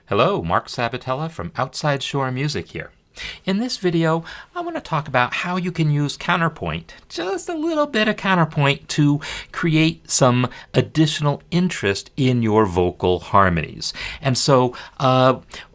Hello, Mark Sabatella from Outside Shore Music here. In this video, I want to talk about how you can use counterpoint, just a little bit of counterpoint, to create some additional interest in your vocal harmonies. And so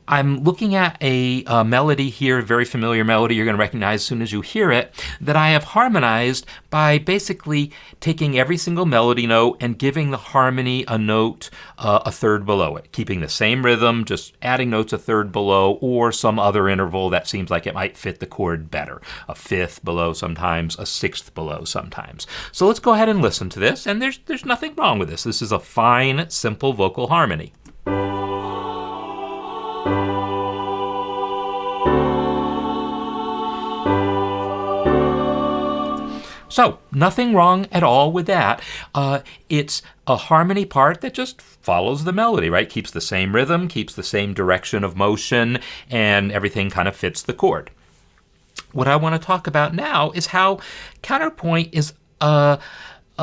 I'm looking at a melody here, a very familiar melody you're going to recognize as soon as you hear it, that I have harmonized by basically taking every single melody note and giving the harmony a note a third below it, keeping the same rhythm, just adding notes a third below, or some other interval that seems like it might fit the chord better. A fifth below sometimes, a sixth below sometimes. So let's go ahead and listen to this, and there's nothing wrong with this. This is a fine, simple vocal harmony. So, nothing wrong at all with that. It's a harmony part that just follows the melody, right? Keeps the same rhythm, keeps the same direction of motion, and everything kind of fits the chord. What I want to talk about now is how counterpoint is a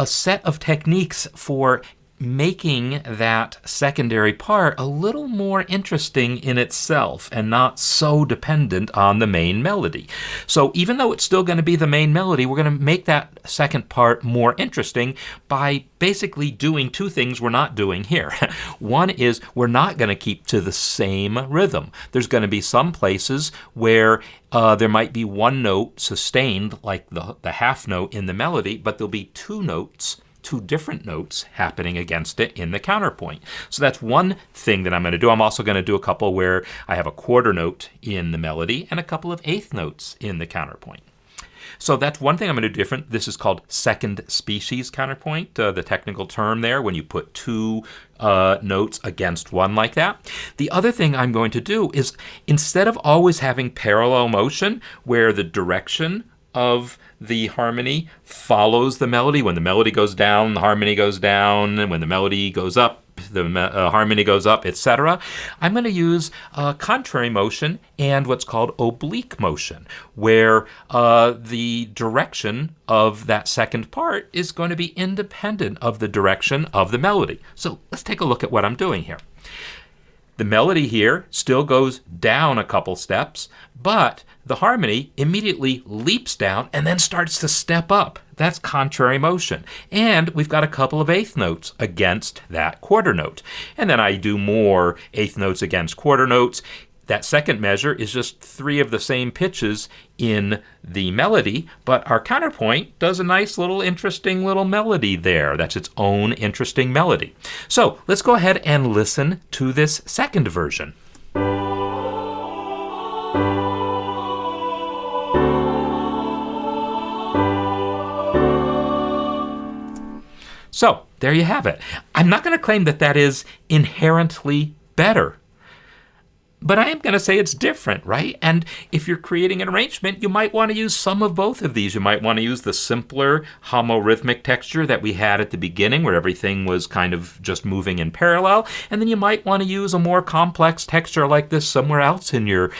set of techniques for making that secondary part a little more interesting in itself and not so dependent on the main melody. So even though it's still going to be the main melody, we're going to make that second part more interesting by basically doing two things we're not doing here. One is we're not going to keep to the same rhythm. There's going to be some places where there might be one note sustained, like the half note in the melody, but there'll be two different notes happening against it in the counterpoint. So that's one thing that I'm going to do. I'm also going to do a couple where I have a quarter note in the melody and a couple of eighth notes in the counterpoint. So that's one thing I'm going to do different. This is called second species counterpoint, the technical term there, when you put two notes against one like that. The other thing I'm going to do is, instead of always having parallel motion where the direction of the harmony follows the melody. When the melody goes down, the harmony goes down, and when the melody goes up, the harmony goes up, etc. I'm going to use contrary motion and what's called oblique motion, where the direction of that second part is going to be independent of the direction of the melody. So let's take a look at what I'm doing here. The melody here still goes down a couple steps, but the harmony immediately leaps down and then starts to step up. That's contrary motion. And we've got a couple of eighth notes against that quarter note. And then I do more eighth notes against quarter notes. That second measure is just three of the same pitches in the melody, but our counterpoint does a nice little interesting little melody there. That's its own interesting melody. So let's go ahead and listen to this second version. So there you have it. I'm not going to claim that that is inherently better, but I am going to say it's different, right? And if you're creating an arrangement, you might want to use some of both of these. You might want to use the simpler homorhythmic texture that we had at the beginning, where everything was kind of just moving in parallel. And then you might want to use a more complex texture like this somewhere else in your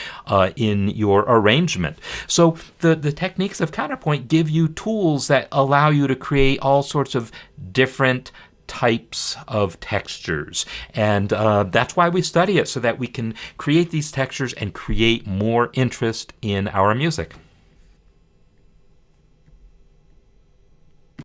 arrangement. So the techniques of counterpoint give you tools that allow you to create all sorts of different types of textures, and that's why we study it, so that we can create these textures and create more interest in our music.